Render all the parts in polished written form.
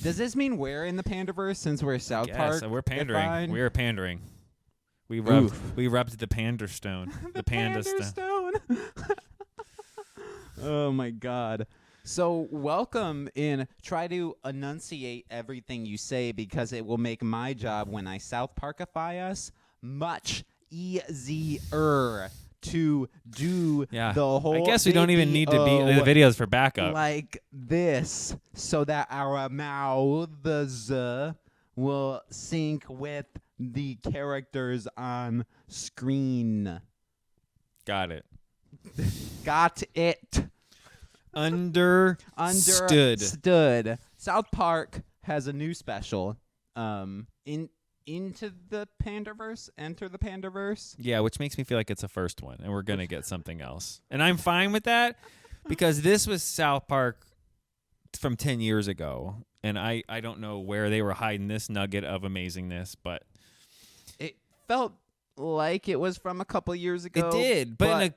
Does this mean we're in the Panderverse since we're South Park? We're pandering. Defined? We are pandering. We rubbed the pander stone. the panda stone. Oh my God. So welcome in. Try to enunciate everything you say because it will make my job when I South Parkify us much easier to do the whole. I guess we don't even need to be the videos for backup. Like this, so that our mouths will sync with the characters on screen. Got it. Got it. Understood. South Park has a new special. Into the Panderverse, enter the Panderverse. Yeah, which makes me feel like it's a first one, and we're gonna get something else, and I'm fine with that because this was South Park from 10 years ago, and I don't know where they were hiding this nugget of amazingness, but it felt like it was from a couple years ago. It did, but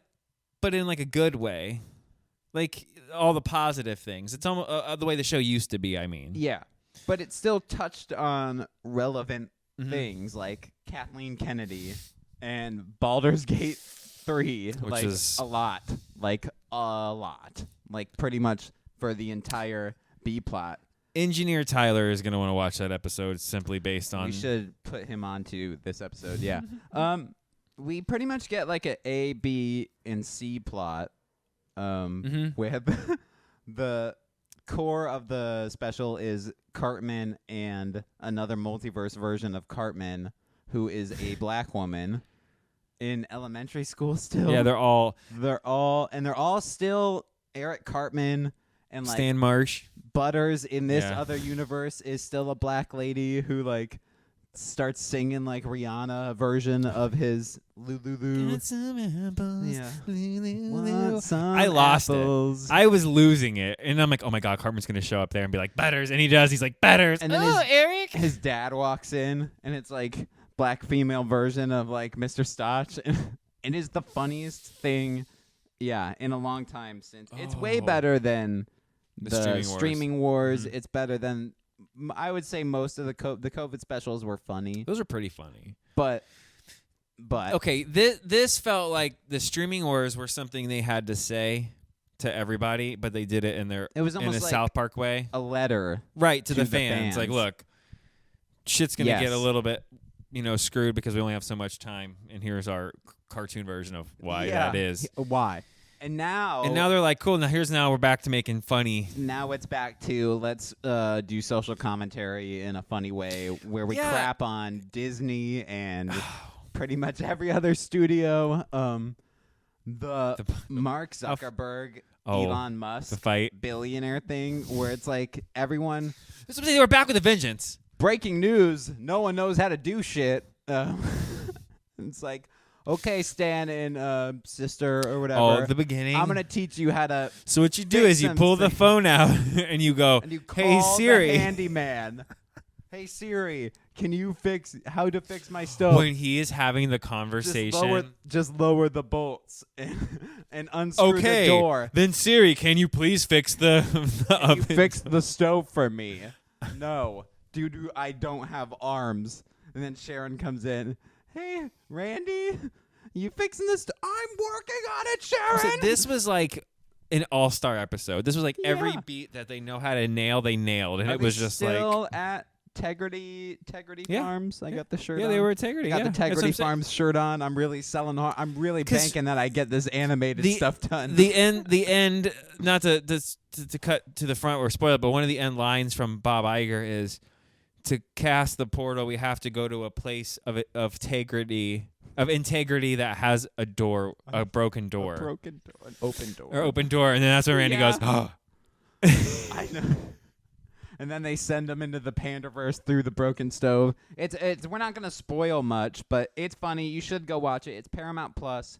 in like a good way, like all the positive things. It's almost the way the show used to be. I mean, yeah, but it still touched on relevant things like Kathleen Kennedy and Baldur's Gate 3, which is a lot, like pretty much for the entire B plot. Engineer Tyler is going to want to watch that episode simply based on. We should put him onto this episode. Yeah. We pretty much get like an A, B, and C plot. Where the core of the special is Cartman and another multiverse version of Cartman, who is a black woman in elementary school still. Yeah, they're all still Eric Cartman and like Stan Marsh. Butters in this other universe is still a black lady who like starts singing like Rihanna version of his Lulu. Yeah. I lost it. I was losing it, and I'm like, oh my God, Cartman's gonna show up there and be like Butters, and he does. He's like Butters, and then Eric. His dad walks in, and it's like black female version of like Mr. Stotch, and it is the funniest thing, in a long time since. It's way better than the streaming wars. It's better than. I would say most of the COVID specials were funny. Those are pretty funny. But okay, this felt like the streaming wars were something they had to say to everybody, but they did it in their it was almost in a like South Park way, a letter to the fans. Like, look, shit's gonna get a little bit screwed because we only have so much time, and here's our cartoon version of why that is. Why. And now they're like, cool. Now we're back to making funny. Now it's back to let's do social commentary in a funny way where we crap on Disney and pretty much every other studio. The Mark Zuckerberg, Elon Musk, the fight billionaire thing where it's like everyone. They were back with a vengeance. Breaking news: no one knows how to do shit. It's like. Okay, Stan and sister or whatever. Oh, at the beginning. I'm gonna teach you how to. So what you do is you pull the phone out and you go, and you "Hey call Siri, the handyman. Hey Siri, can you fix how to fix my stove?" When he is having the conversation, just lower the bolts and unscrew the door. Then Siri, can you please fix the oven? You fix the stove for me? No, dude, I don't have arms. And then Sharon comes in. Hey, Randy, you fixing this? I'm working on it, Sharon. So this was like an all-star episode. This was like every beat that they know how to nail, they nailed, and it was just still at Tegrity Farms. I got the shirt on. Yeah, they were at Tegrity. I got the Tegrity Farms shirt on. I'm really selling hard. I'm really banking that I get this animated stuff done. The end. Not to cut to the front or spoil it, but one of the end lines from Bob Iger is, to cast the portal, we have to go to a place of integrity that has a door, a broken door, an open door, and then that's when Randy goes, "Oh." I know. And then they send them into the Panderverse through the broken stove. It's we're not gonna spoil much, but it's funny. You should go watch it. It's Paramount Plus.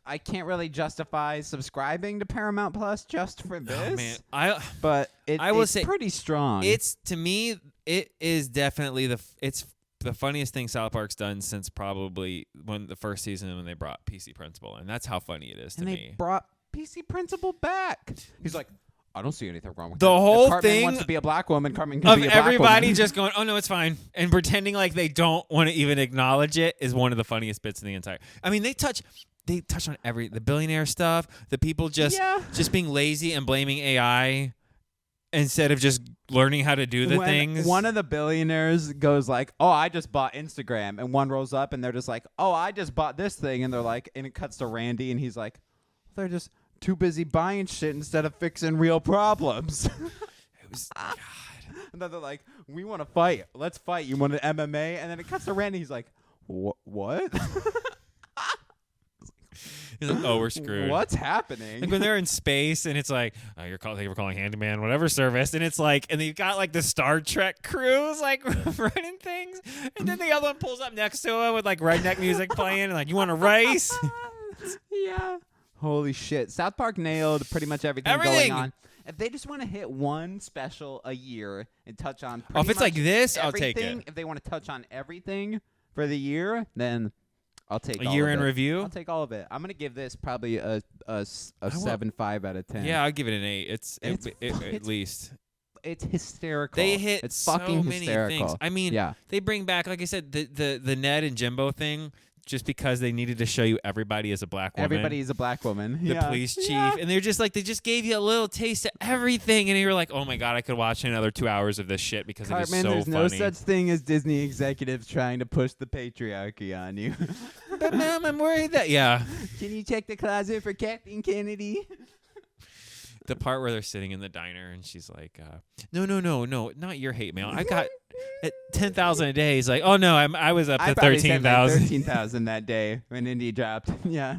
I can't really justify subscribing to Paramount Plus just for this. Oh, man. It's pretty strong. It's, to me, it is definitely it's the funniest thing South Park's done since probably the first season when they brought PC Principal, and that's how funny it is to me. And they brought PC Principal back. He's like, I don't see anything wrong with The that. whole if Cartman thing wants to be a black woman, Cartman can of be a black everybody woman. just going, oh no, it's fine, and pretending like they don't want to even acknowledge it is one of the funniest bits in the entire. I mean, they touch on the billionaire stuff, the people just being lazy and blaming AI instead of just learning how to do the things. One of the billionaires goes like, "Oh, I just bought Instagram," and one rolls up and they're just like, "Oh, I just bought this thing," and they're like, and it cuts to Randy and he's like, "They're just too busy buying shit instead of fixing real problems." It was God. And then they're like, "We want to fight. Let's fight. You want an MMA?" And then it cuts to Randy. He's like, "What?" He's like, oh, we're screwed. What's happening? Like when they're in space and it's like, oh, you're calling handyman, whatever service, and it's like, and they've got like the Star Trek crews like running things, and then the other one pulls up next to him with like redneck music playing, and like, you want a rice? Yeah. Holy shit. South Park nailed pretty much everything going on. If they just want to hit one special a year and touch on if it's like this, I'll take everything, it. if they want to touch on everything for the year, then I'll take a all year of in it. review. I'll take all of it. I'm gonna give this probably a 7.5 out of 10. Yeah, I'll give it an 8. It's at least. It's hysterical. They hit it's so fucking many hysterical. things. I mean, they bring back, like I said, the Ned and Jimbo thing. Just because they needed to show you everybody as a black woman. Everybody is a black woman. The police chief. And they're just like, they just gave you a little taste of everything. And you're like, oh my God, I could watch another 2 hours of this shit because Cartman, it is so there's funny. no such thing as Disney executives trying to push the patriarchy on you. But Mom, I'm worried that, Can you check the closet for Kathleen Kennedy? The part where they're sitting in the diner and she's like, no, not your hate mail. I got at 10,000 a day. He's like, oh no, I was up to 13,000. 13,000 that day when Indy dropped. Yeah.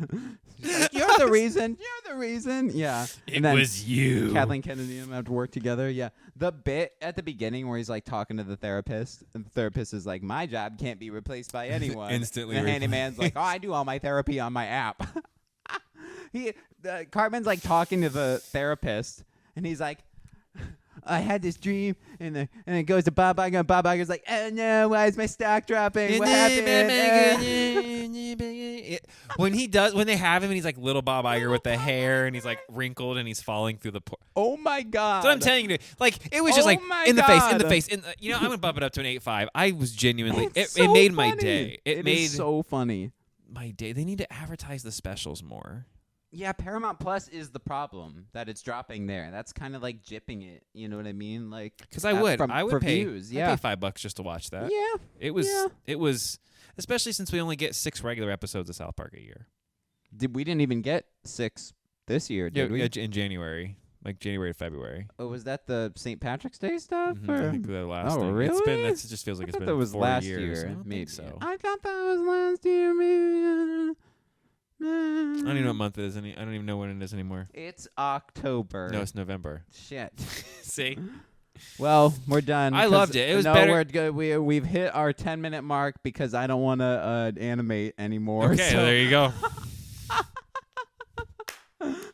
Like, you're the reason. You're the reason. Yeah. It was you. Kathleen Kennedy and him have to work together. Yeah. The bit at the beginning where he's like talking to the therapist, and the therapist is like, my job can't be replaced by anyone. Instantly. And the handyman's like, oh, I do all my therapy on my app. Cartman's like talking to the therapist, and he's like, I had this dream, and it goes to Bob Iger, and Bob Iger's like, oh no, why is my stock dropping? What happened? When they have him, and he's like little Bob Iger with the hair, and he's like wrinkled, and he's falling through the. Oh my God! That's what I'm telling you. Like it was just like in the face. You know, I'm gonna bump it up to an 8.5. I was genuinely. It made my day. It made so funny. My day. They need to advertise the specials more. Yeah, Paramount Plus is the problem that it's dropping there. That's kind of like jipping it. You know what I mean? Like, because I would pay. Views. I'd pay $5 just to watch that. Yeah, it was, especially since we only get 6 regular episodes of South Park a year. We didn't even get 6 this year, did we? In January, like January to February. Oh, was that the St. Patrick's Day stuff? Mm-hmm. I think the last. Oh, really? It just feels like it's been. That was 4 last years. year. Maybe so. I thought that was last year. Maybe. I don't even know what month it is. I don't even know when it is anymore. It's October. No, it's November. Shit. See? Well, we're done. I loved it. It was better. We're good. We've hit our 10-minute mark because I don't want to animate anymore. Okay, so. there you go.